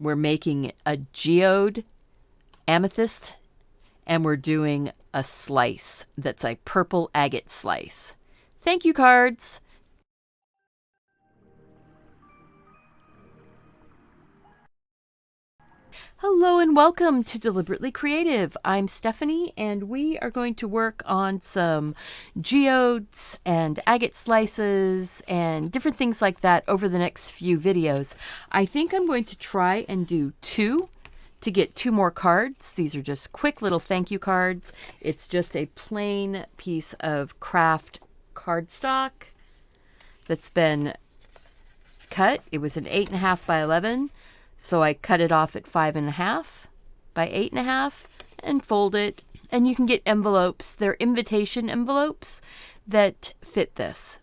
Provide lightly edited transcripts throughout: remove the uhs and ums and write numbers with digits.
we're making a geode amethyst, and we're doing a slice that's a purple agate slice. Thank you, cards. Hello and welcome to Deliberately Creative. I'm Stephanie, and we are going to work on some geodes and agate slices and different things like that over the next few videos. I think I'm going to try and do 2 to get 2 more cards. These are just quick little thank you cards. It's just a plain piece of craft cardstock that's been cut. It was an 8.5 by 11. So I cut it off at 5.5 by 8.5 and fold it. And you can get envelopes. They're invitation envelopes that fit this.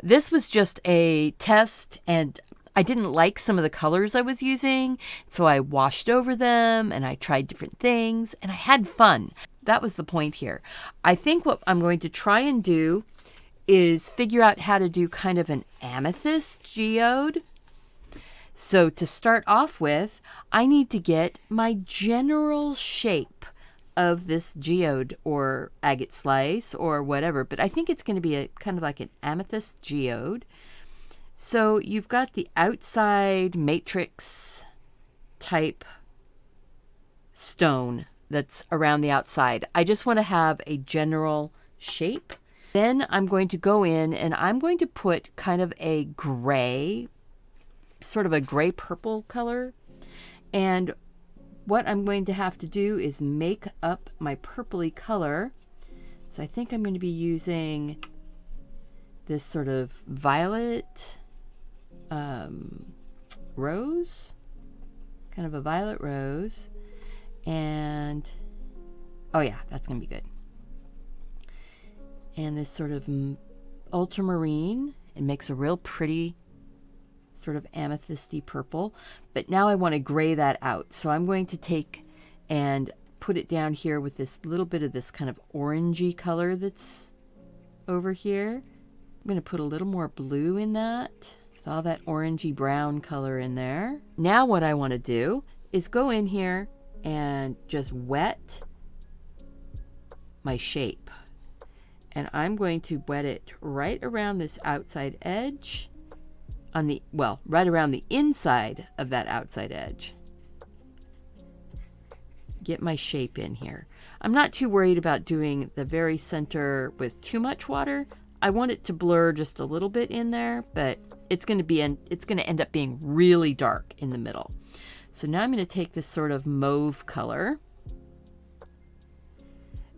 This was just a test, and I didn't like some of the colors I was using. So I washed over them and I tried different things and I had fun. That was the point here. I think what I'm going to try and do is figure out how to do kind of an amethyst geode. So to start off with, I need to get my general shape of this geode or agate slice or whatever, but I think it's going to be a kind of like an amethyst geode. So you've got the outside matrix type stone that's around the outside. I just want to have a general shape. Then I'm going to go in and I'm going to put kind of a gray, sort of a gray purple color, and what I'm going to have to do is make up my purpley color. So I think I'm going to be using this sort of violet rose, kind of a violet rose, and oh yeah, that's going to be good. And this sort of ultramarine, it makes a real pretty sort of amethysty purple, but now I want to gray that out. So I'm going to take and put it down here with this little bit of this kind of orangey color that's over here. I'm going to put a little more blue in that, with all that orangey brown color in there. Now what I want to do is go in here and just wet my shape. And I'm going to wet it right around this outside edge, on the, well, right around the inside of that outside edge. Get my shape in here. I'm not too worried about doing the very center with too much water. I want it to blur just a little bit in there, but it's going to end up being really dark in the middle. So now I'm going to take this sort of mauve color,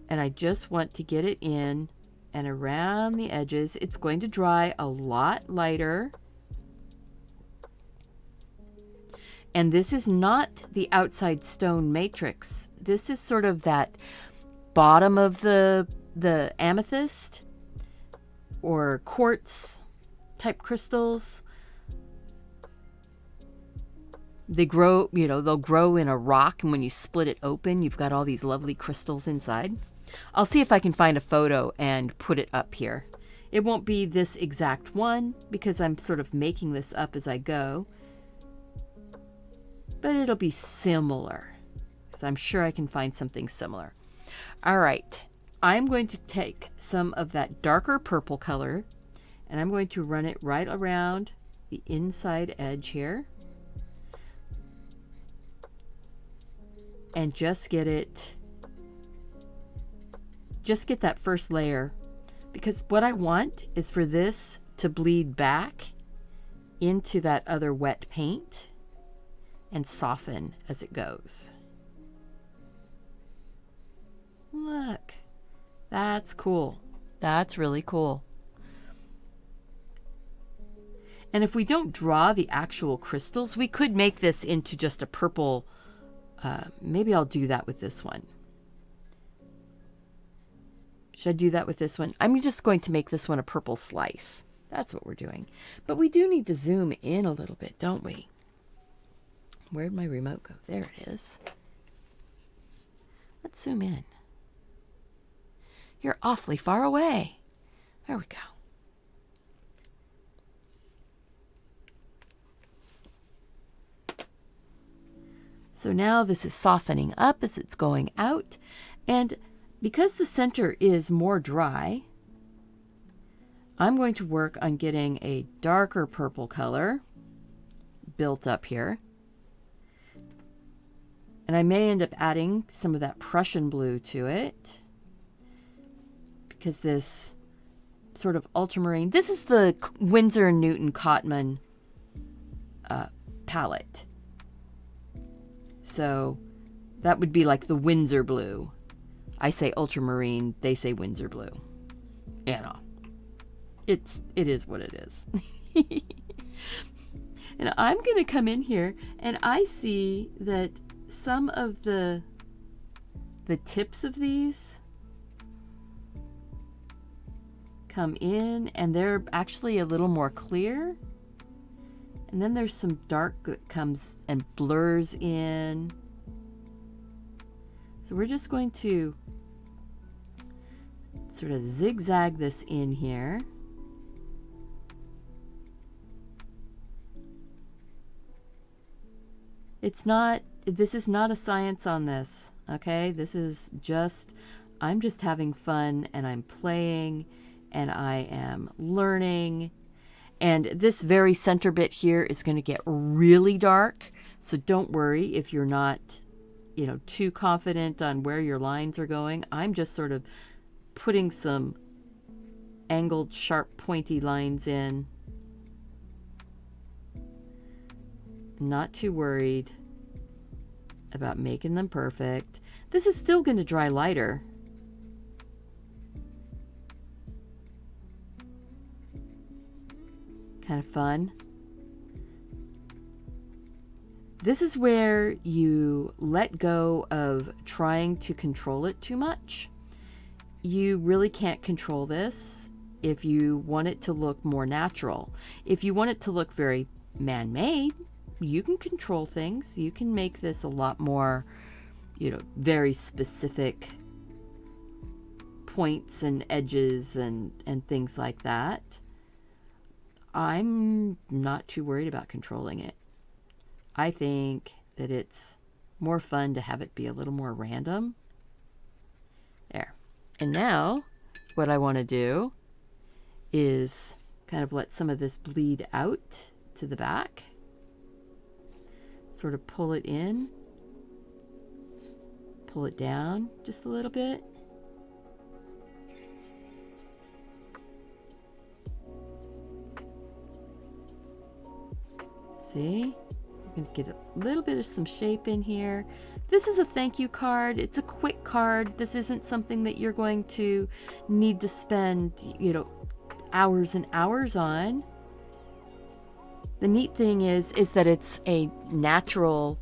and I just want to get it in and around the edges. It's going to dry a lot lighter. And this is not the outside stone matrix. This is sort of that bottom of the amethyst or quartz type crystals. They grow, they'll grow in a rock, and when you split it open, you've got all these lovely crystals inside. I'll see if I can find a photo and put it up here. It won't be this exact one because I'm sort of making this up as I go, but it'll be similar. So I'm sure I can find something similar. All right, I'm going to take some of that darker purple color and I'm going to run it right around the inside edge here. And just get that first layer, because what I want is for this to bleed back into that other wet paint and soften as it goes. Look, that's cool. That's really cool. And if we don't draw the actual crystals, we could make this into just a purple. Maybe I'll do that with this one. Should I do that with this one? I'm just going to make this one a purple slice. That's what we're doing. But we do need to zoom in a little bit, don't we? Where'd my remote go? There it is. Let's zoom in. You're awfully far away. There we go. So now this is softening up as it's going out. And because the center is more dry, I'm going to work on getting a darker purple color built up here. And I may end up adding some of that Prussian blue to it, because this sort of ultramarine, this is the Winsor & Newton Cotman palette. So that would be like the Winsor blue. I say ultramarine, they say Winsor blue. You know, it is what it is. And I'm going to come in here and I see that some of the tips of these come in and they're actually a little more clear. And then there's some dark that comes and blurs in. So we're just going to sort of zigzag this in here. This is not a science on this, okay? This is just, I'm just having fun and I'm playing and I am learning. And this very center bit here is going to get really dark. So don't worry if you're not, too confident on where your lines are going. I'm just sort of putting some angled, sharp, pointy lines in. Not too worried about making them perfect. This is still going to dry lighter. Kind of fun. This is where you let go of trying to control it too much. You really can't control this if you want it to look more natural. If you want it to look very man-made, you can control things. You can make this a lot more, very specific points and edges and things like that. I'm not too worried about controlling it. I think that it's more fun to have it be a little more random. There. And now what I want to do is kind of let some of this bleed out to the back. Sort of pull it in, pull it down just a little bit. See? You can get a little bit of some shape in here. This is a thank you card. It's a quick card. This isn't something that you're going to need to spend, hours and hours on. The neat thing is that it's a natural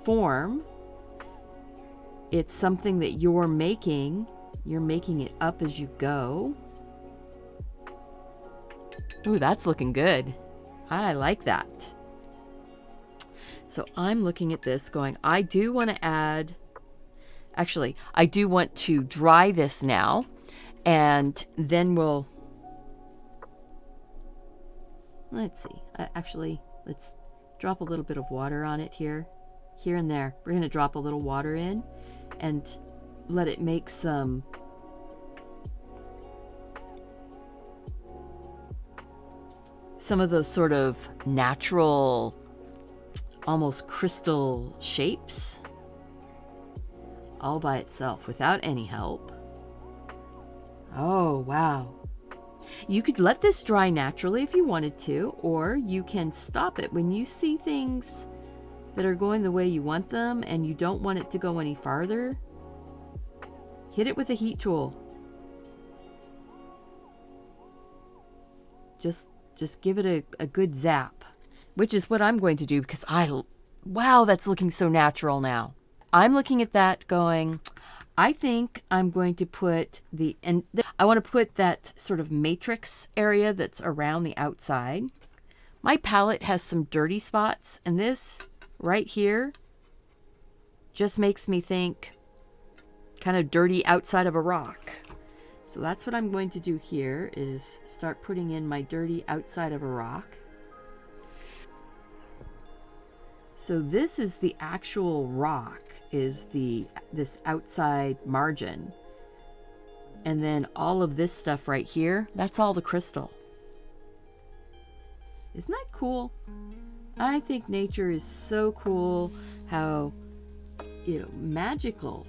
form. It's something that you're making. You're making it up as you go. Ooh, that's looking good. I like that. So I'm looking at this going, I do want to add, actually, I do want to dry this now, and then let's see, let's drop a little bit of water on it here and there. We're going to drop a little water in and let it make some of those sort of natural, almost crystal shapes all by itself without any help. Oh, wow. You could let this dry naturally if you wanted to, or you can stop it when you see things that are going the way you want them and you don't want it to go any farther. Hit it with a heat tool. Just give it a good zap, which is what I'm going to do because wow, that's looking so natural now. I'm looking at that going, I think I'm going to put I want to put that sort of matrix area that's around the outside. My palette has some dirty spots, and this right here just makes me think kind of dirty outside of a rock. So that's what I'm going to do here, is start putting in my dirty outside of a rock. So this is the actual rock, is this outside margin. And then all of this stuff right here, that's all the crystal. Isn't that cool? I think nature is so cool, how, magical.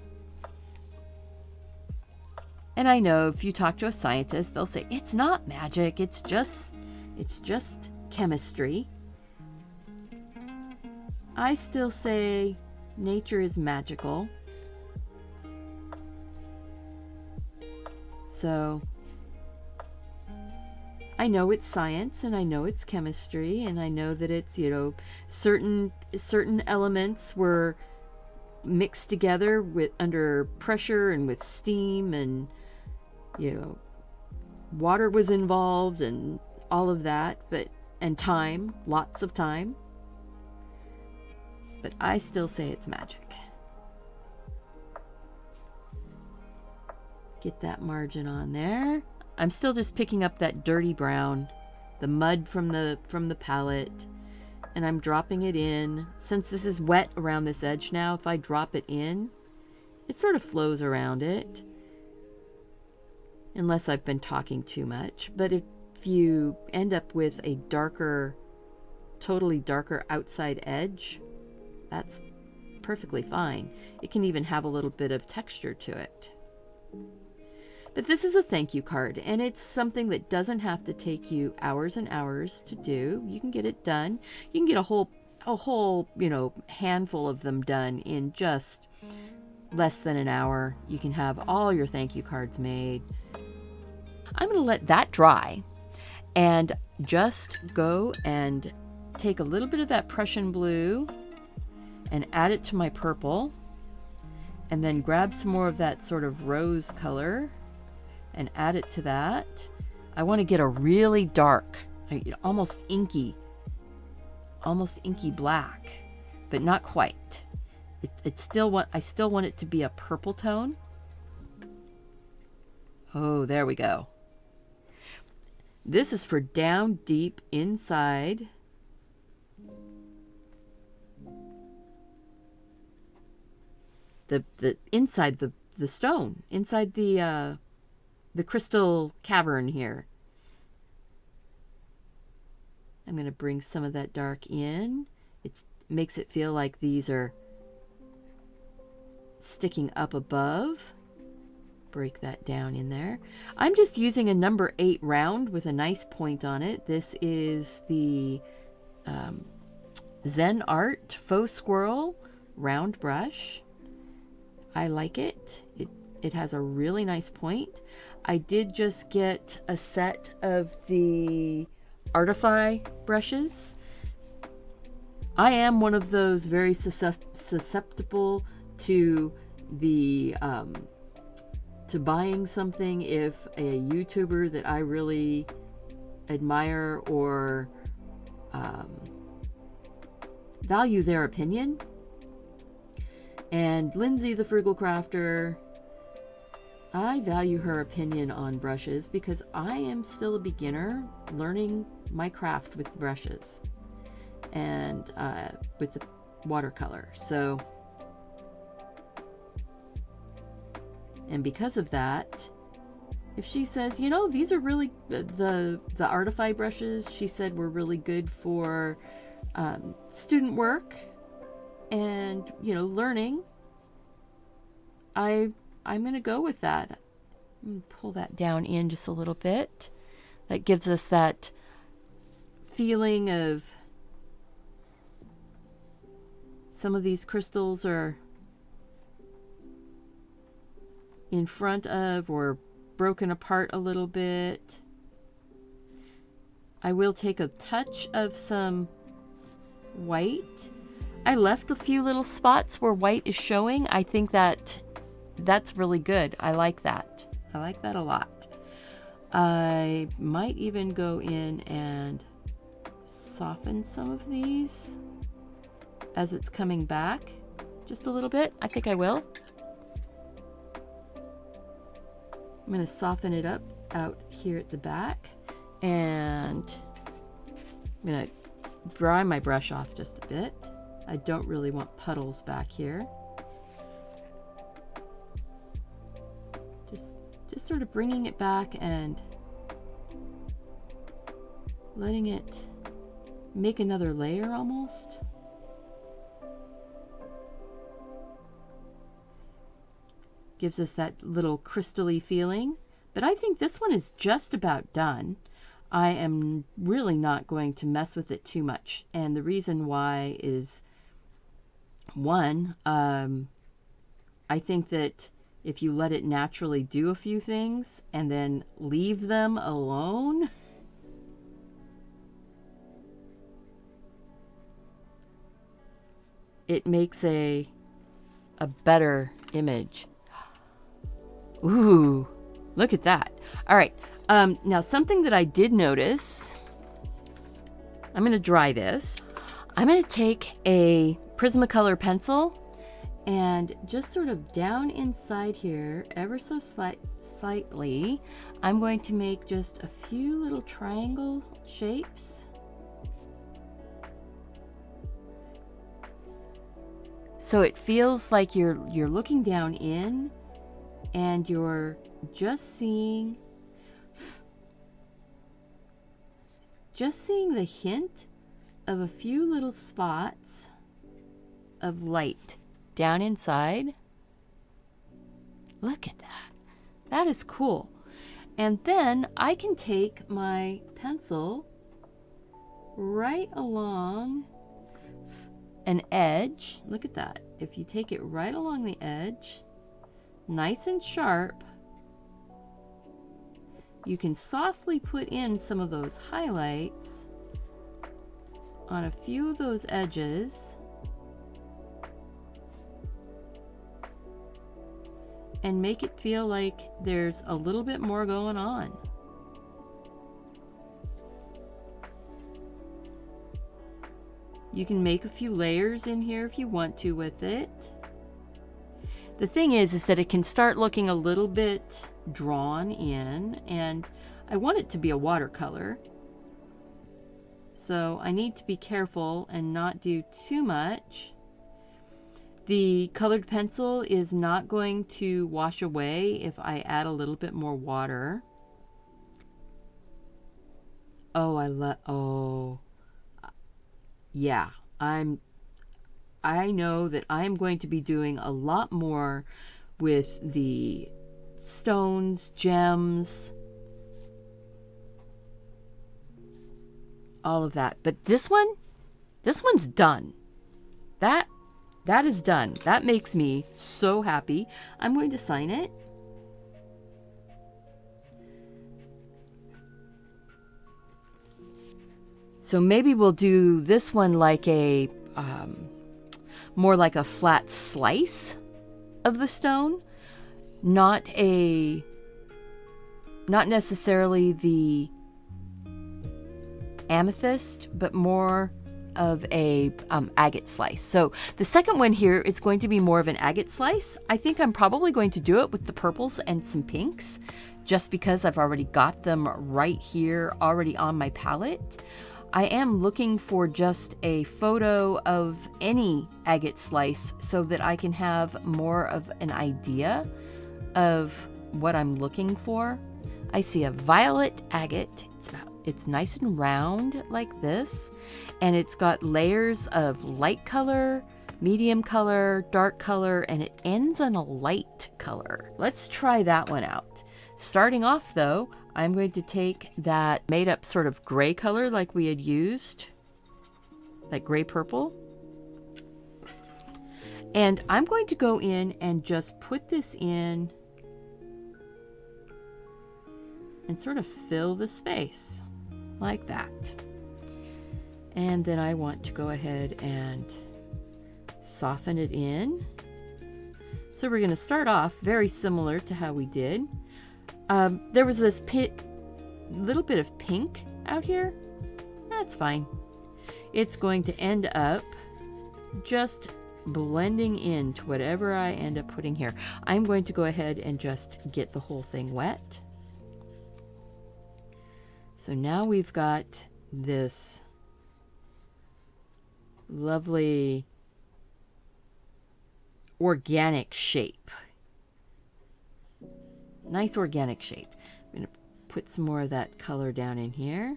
And I know if you talk to a scientist, they'll say, it's not magic, it's just chemistry. I still say nature is magical. So I know it's science, and I know it's chemistry, and I know that it's, certain elements were mixed together with under pressure and with steam, and water was involved and all of that, and time, lots of time. But I still say it's magic. Get that margin on there. I'm still just picking up that dirty brown, the mud from the palette, and I'm dropping it in. Since this is wet around this edge now, if I drop it in, it sort of flows around it. Unless I've been talking too much. But if you end up with a darker, totally darker outside edge, that's perfectly fine. It can even have a little bit of texture to it. But this is a thank you card, and it's something that doesn't have to take you hours and hours to do. You can get it done. You can get a whole, handful of them done in just less than an hour. You can have all your thank you cards made. I'm going to let that dry and just go and take a little bit of that Prussian blue and add it to my purple, and then grab some more of that sort of rose color and add it to that. I want to get a really dark, almost inky black, but not quite. I still want it to be a purple tone. Oh, there we go. This is for down deep inside the inside the stone, inside the crystal cavern here. I'm going to bring some of that dark in. It makes it feel like these are sticking up above. Break that down in there. I'm just using a number 8 round with a nice point on it. This is the Zen Art Faux Squirrel round brush. I like it. It has a really nice point. I did just get a set of the Artify brushes. I am one of those very susceptible to the to buying something if a YouTuber that I really admire or value their opinion. And Lindsay the Frugal Crafter, I value her opinion on brushes because I am still a beginner learning my craft with brushes and with the watercolor. So, and because of that, if she says, these are really, the Artify brushes, she said were really good for student work and, learning, I'm going to go with that. I'm going to pull that down in just a little bit. That gives us that feeling of some of these crystals are in front of or broken apart a little bit. I will take a touch of some white. I left a few little spots where white is showing. I think that's really good. I like that. I like that a lot. I might even go in and soften some of these as it's coming back just a little bit. I think I will. I'm going to soften it up out here at the back, and I'm going to dry my brush off just a bit. I don't really want puddles back here. Just sort of bringing it back and letting it make another layer almost. Gives us that little crystally feeling. But I think this one is just about done. I am really not going to mess with it too much. And the reason why is, one, I think that if you let it naturally do a few things and then leave them alone, it makes a better image. Ooh, look at that. All right. Now something that I did notice, I'm going to dry this. I'm going to take a Prismacolor pencil and just sort of down inside here, ever so slightly, I'm going to make just a few little triangle shapes. So it feels like you're looking down in and you're just seeing the hint of a few little spots of light down inside. Look at that. That is cool. And then I can take my pencil right along an edge. Look at that. If you take it right along the edge, nice and sharp, you can softly put in some of those highlights on a few of those edges and make it feel like there's a little bit more going on. You can make a few layers in here if you want to with it. The thing is that it can start looking a little bit drawn in, and I want it to be a watercolor. So I need to be careful and not do too much. The colored pencil is not going to wash away if I add a little bit more water. Yeah, I know that I'm going to be doing a lot more with the stones, gems, all of that. But this one's done. That is done. That makes me so happy. I'm going to sign it. So maybe we'll do this one like a more like a flat slice of the stone, not necessarily the amethyst, but more of a agate slice. So the second one here is going to be more of an agate slice. I think I'm probably going to do it with the purples and some pinks, just because I've already got them right here already on my palette. I am looking for just a photo of any agate slice so that I can have more of an idea of what I'm looking for. I see a violet agate. It's nice and round like this, and it's got layers of light color, medium color, dark color, and it ends on a light color. Let's try that one out. Starting off though, I'm going to take that made up sort of gray color like we had used, that gray purple, and I'm going to go in and just put this in and sort of fill the space like that. And then I want to go ahead and soften it in. So we're going to start off very similar to how we did. There was this little bit of pink out here. That's fine. It's going to end up just blending into whatever I end up putting here. I'm going to go ahead and just get the whole thing wet. So now we've got this lovely organic shape. Nice organic shape. I'm going to put some more of that color down in here.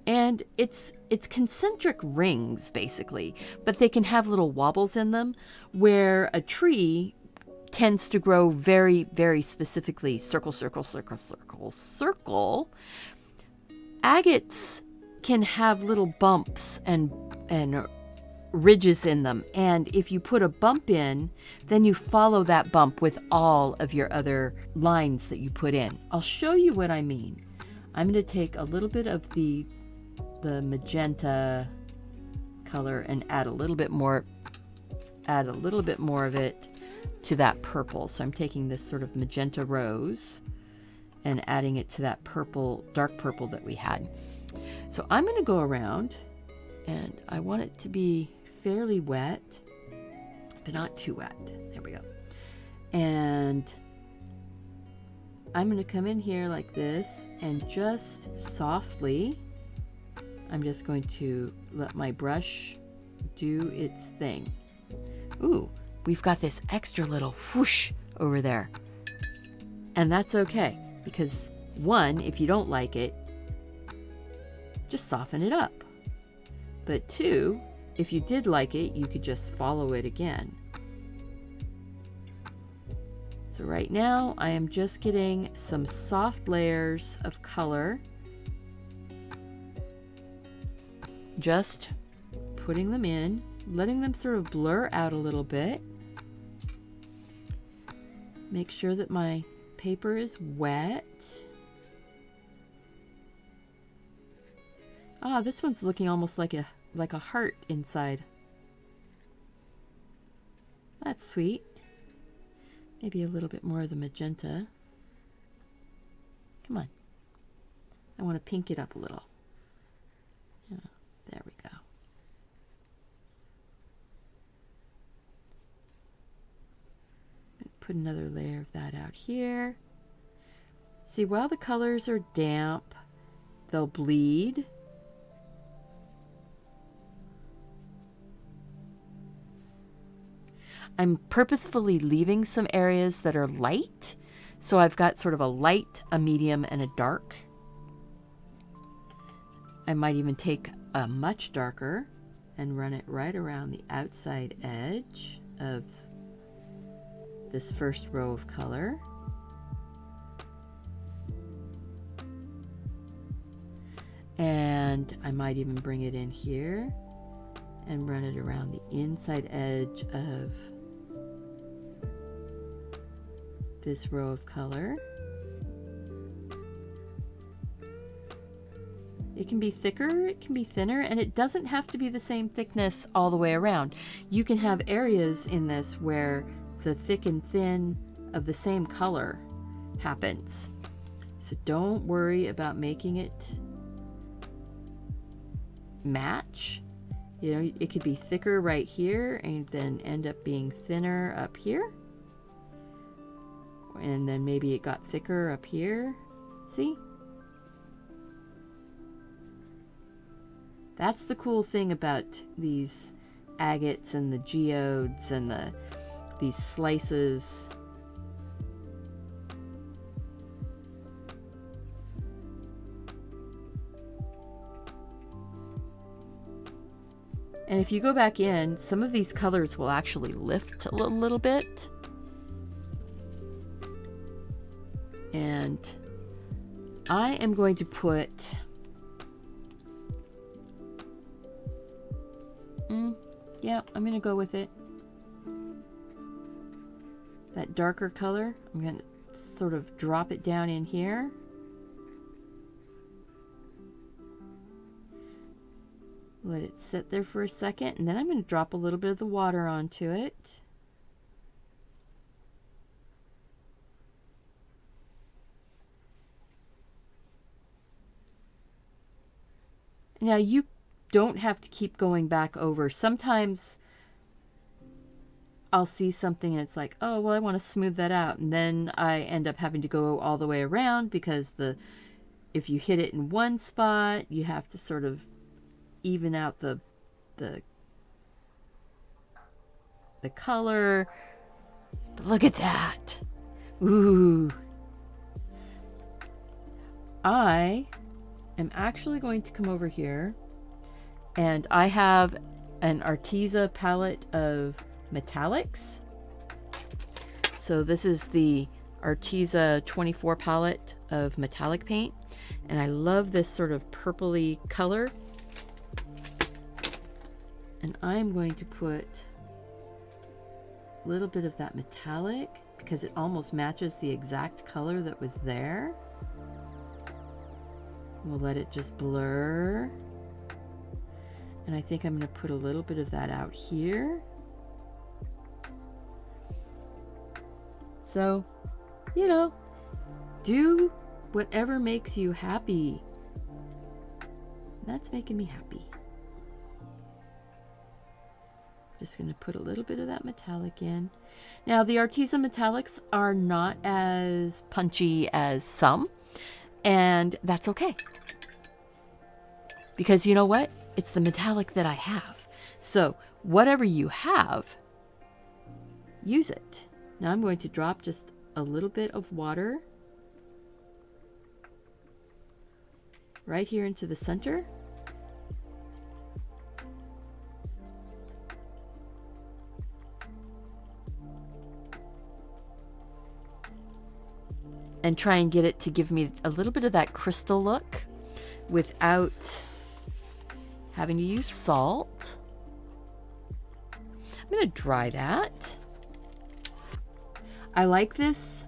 And it's concentric rings, basically, but they can have little wobbles in them, where a tree tends to grow very, very specifically circle, circle, circle, circle, circle. Agates can have little bumps and ridges in them, and if you put a bump in, then you follow that bump with all of your other lines that you put in. I'll show you what I mean. I'm going to take a little bit of the magenta color and add a little bit more of it to that purple. So I'm taking this sort of magenta rose and adding it to that purple, dark purple that we had. So I'm going to go around, and I want it to be fairly wet, but not too wet. There we go. And I'm going to come in here like this, and just softly, I'm just going to let my brush do its thing. Ooh, we've got this extra little whoosh over there. And that's okay, because one, if you don't like it, just soften it up. But two, if you did like it, you could just follow it again. So right now, I am just getting some soft layers of color. Just putting them in, letting them sort of blur out a little bit. Make sure that my paper is wet. Ah, this one's looking almost like a heart inside. That's sweet. Maybe a little bit more of the magenta. Come on. I want to pink it up a little. Yeah, there we go. Put another layer of that out here. See, while the colors are damp, they'll bleed. I'm purposefully leaving some areas that are light. So I've got sort of a light, a medium, and a dark. I might even take a much darker and run it right around the outside edge of this first row of color. And I might even bring it in here and run it around the inside edge of this row of color. It can be thicker, it can be thinner, and it doesn't have to be the same thickness all the way around. You can have areas in this where the thick and thin of the same color happens. So don't worry about making it match. You know, it could be thicker right here and then end up being thinner up here. And then maybe it got thicker up here. See? That's the cool thing about these agates and the geodes and these slices. And if you go back in, some of these colors will actually lift a little bit. And I am going to put yeah, I'm going to go with it. That darker color, I'm going to sort of drop it down in here. Let it sit there for a second, and then I'm going to drop a little bit of the water onto it. Now you don't have to keep going back over. Sometimes I'll see something and it's like, oh, well, I want to smooth that out. And then I end up having to go all the way around because if you hit it in one spot, you have to sort of even out the color. But look at that. Ooh. I am actually going to come over here, and I have an Arteza palette of metallics. So this is the Arteza 24 palette of metallic paint, and I love this sort of purpley color. And I'm going to put a little bit of that metallic because it almost matches the exact color that was there. We'll let it just blur. And I think I'm going to put a little bit of that out here. So, you know, do whatever makes you happy. That's making me happy. Just going to put a little bit of that metallic in. Now, the Arteza metallics are not as punchy as some, and that's okay. Because you know what? It's the metallic that I have. So whatever you have, use it. Now I'm going to drop just a little bit of water right here into the center. And try and get it to give me a little bit of that crystal look without having to use salt. I'm going to dry that. I like this.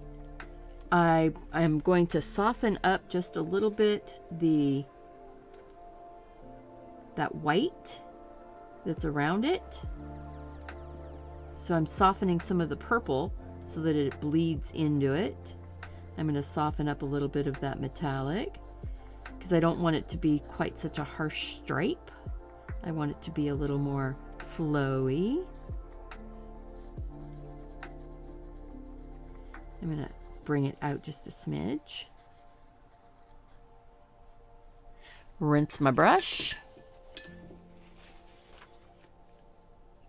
I'm going to soften up just a little bit that white that's around it. So I'm softening some of the purple so that it bleeds into it. I'm going to soften up a little bit of that metallic because I don't want it to be quite such a harsh stripe. I want it to be a little more flowy. I'm going to bring it out just a smidge. Rinse my brush.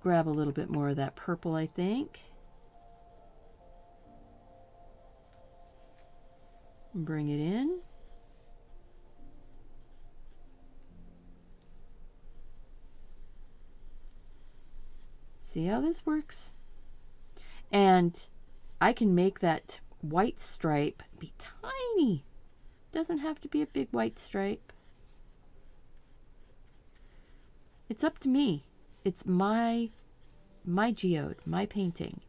Grab a little bit more of that purple, I think. Bring it in. See how this works? And I can make that white stripe be tiny. Doesn't have to be a big white stripe. It's up to me. It's my geode, my painting.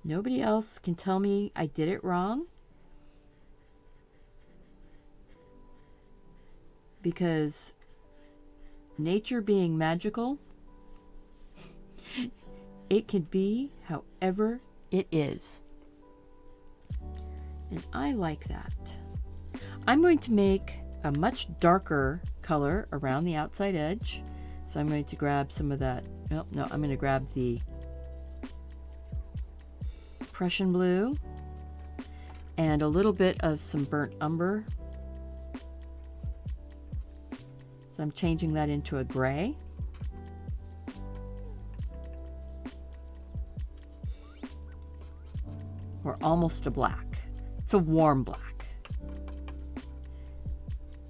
Nobody else can tell me I did it wrong. Because nature being magical, it could be however it is. And I like that. I'm going to make a much darker color around the outside edge. So I'm going to grab some of that. Oh, no, I'm going to grab the Prussian blue and a little bit of some burnt umber. So I'm changing that into a gray. Or almost a black. It's a warm black.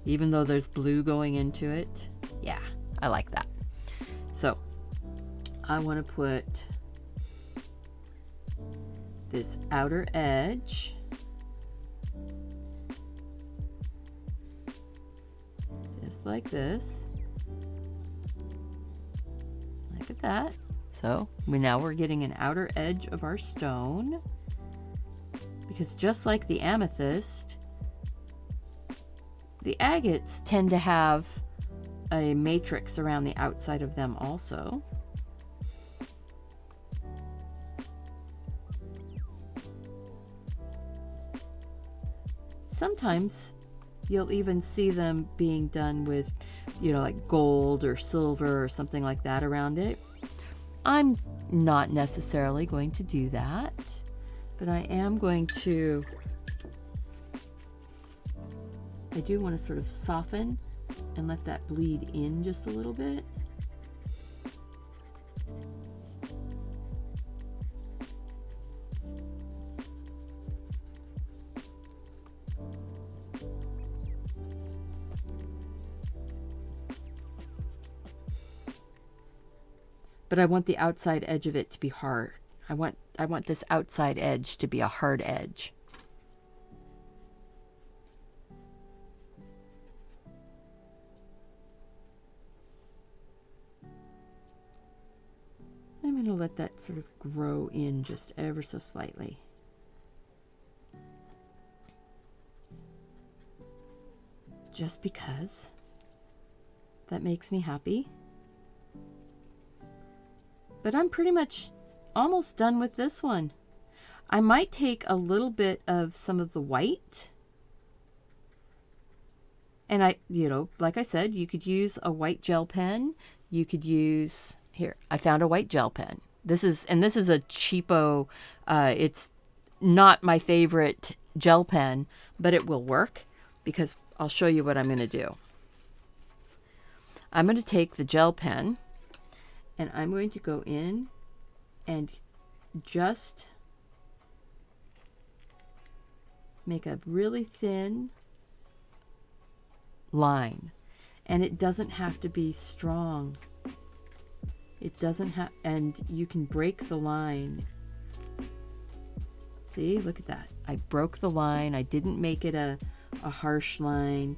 Even though there's blue going into it. Yeah, I like that. So I want to put this outer edge just like this. Look at that. So now we're getting an outer edge of our stone, because just like the amethyst, the agates tend to have a matrix around the outside of them also. Sometimes you'll even see them being done with, like gold or silver or something like that around it. I'm not necessarily going to do that, but I am going to, I do want to sort of soften and let that bleed in just a little bit. But I want the outside edge of it to be hard. I want this outside edge to be a hard edge. I'm going to let that sort of grow in just ever so slightly. Just because that makes me happy. But I'm pretty much almost done with this one. I might take a little bit of some of the white. And like I said, you could use a white gel pen. You could use, here, I found a white gel pen. This is a cheapo, it's not my favorite gel pen, but it will work because I'll show you what I'm going to do. I'm going to take the gel pen, and I'm going to go in and just make a really thin line. And it doesn't have to be strong. It doesn't have, and you can break the line. See, look at that. I broke the line. I didn't make it a harsh line.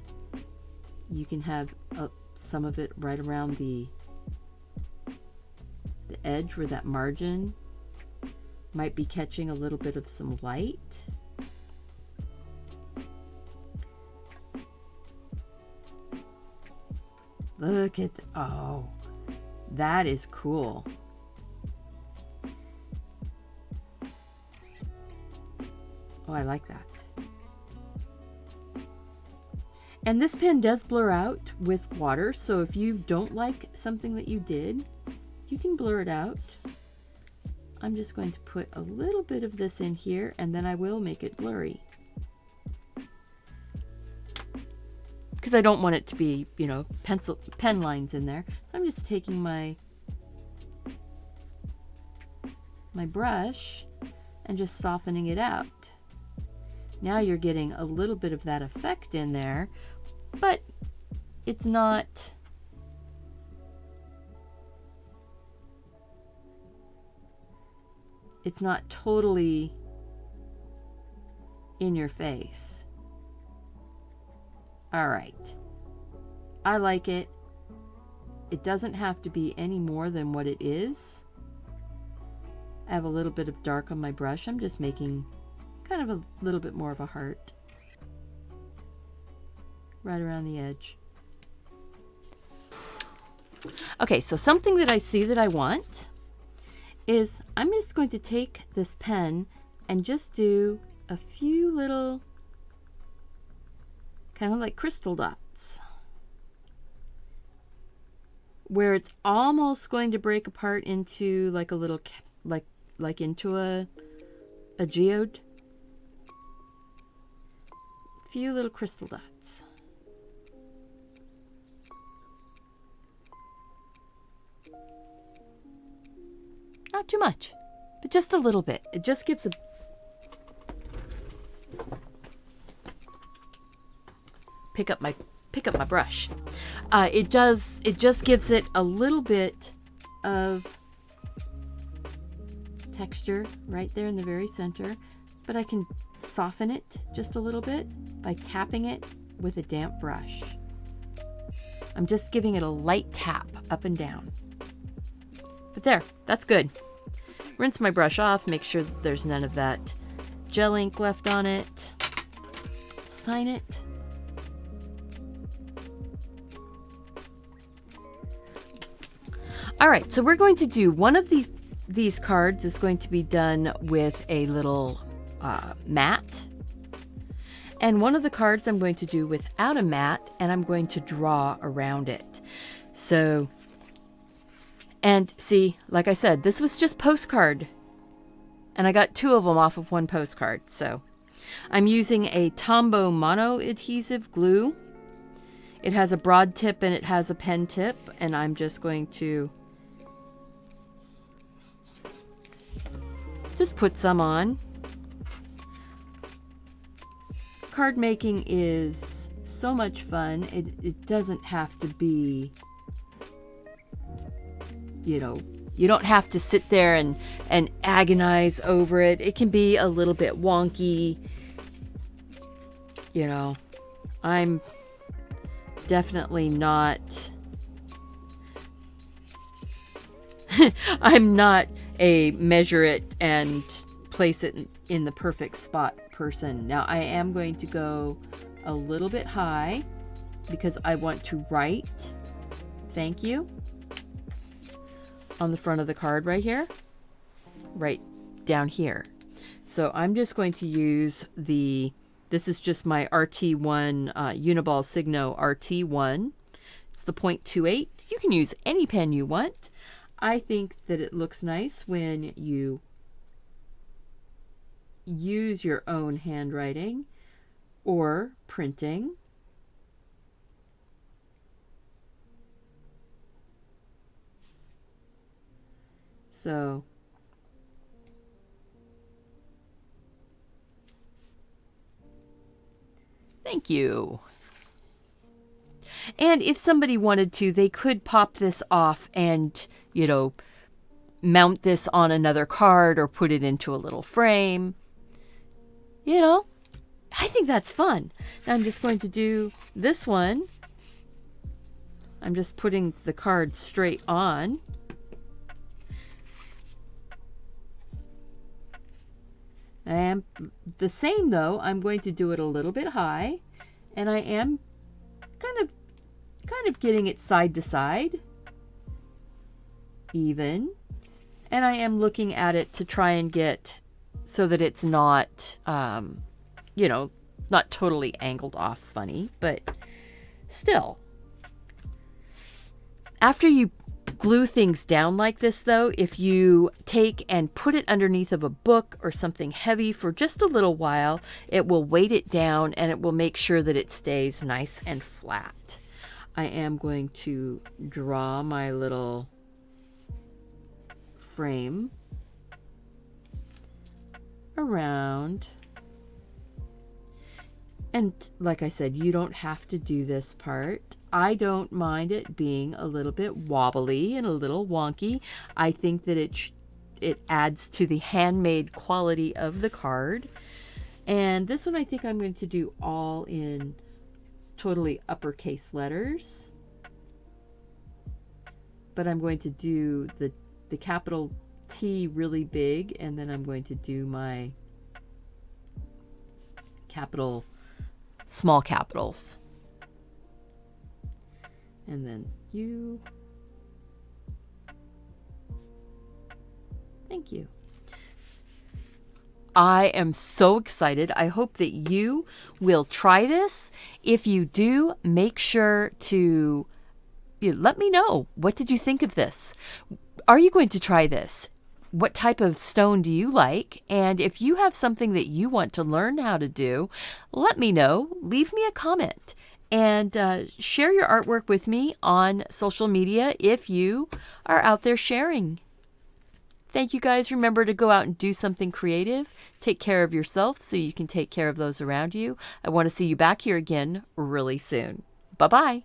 You can have some of it right around the edge where that margin might be catching a little bit of some light. Look at, oh, that is cool. Oh, I like that. And this pen does blur out with water, so if you don't like something that you did, you can blur it out. I'm just going to put a little bit of this in here, and then I will make it blurry. Because I don't want it to be, pen lines in there. So I'm just taking my brush and just softening it out. Now you're getting a little bit of that effect in there, but it's not totally in your face. All right. I like it. It doesn't have to be any more than what it is. I have a little bit of dark on my brush. I'm just making kind of a little bit more of a heart right around the edge. Okay, so something that I see that I want is I'm just going to take this pen and just do a few little kind of like crystal dots where it's almost going to break apart into like a little like into a geode. Few little crystal dots. Not too much, but just a little bit. It just gives a pick up my brush. It just gives it a little bit of texture right there in the very center, but I can soften it just a little bit by tapping it with a damp brush. I'm just giving it a light tap up and down. But there, that's good. Rinse my brush off, make sure that there's none of that gel ink left on it. Sign it. All right, so we're going to do one of these cards is going to be done with a little mat. And one of the cards I'm going to do without a mat, and I'm going to draw around it. So, and see, like I said, this was just postcard. And I got 2 of them off of one postcard. So I'm using a Tombow mono adhesive glue. It has a broad tip and it has a pen tip, and I'm just going to just put some on. Card making is so much fun. It doesn't have to be, you know, you don't have to sit there and agonize over it. It can be a little bit wonky. You know, I'm definitely not I'm not a measure it and place it in the perfect spot person. Now I am going to go a little bit high because I want to write thank you on the front of the card right here, right down here. So I'm just going to use this is just my RT1 Uniball Signo RT1. It's the 0.28. You can use any pen you want. I think that it looks nice when you use your own handwriting or printing. So thank you. And if somebody wanted to, they could pop this off and, you know, mount this on another card or put it into a little frame. You know, I think that's fun. Now I'm just going to do this one. I'm just putting the card straight on. I am the same though. I'm going to do it a little bit high, and I am kind of getting it side to side, even, and I am looking at it to try and get so that it's not, you know, not totally angled off funny, but still. After you glue things down like this though, if you take and put it underneath of a book or something heavy for just a little while, it will weight it down and it will make sure that it stays nice and flat. I am going to draw my little frame around. And like I said, you don't have to do this part. I don't mind it being a little bit wobbly and a little wonky. I think that it adds to the handmade quality of the card. And this one I think I'm going to do all in totally uppercase letters. But I'm going to do the capital T really big, and then I'm going to do my small capitals. And then U. Thank you. I am so excited. I hope that you will try this. If you do, make sure to let me know. What did you think of this? Are you going to try this? What type of stone do you like? And if you have something that you want to learn how to do, let me know. Leave me a comment and share your artwork with me on social media if you are out there sharing. Thank you guys. Remember to go out and do something creative. Take care of yourself so you can take care of those around you. I want to see you back here again really soon. Bye-bye.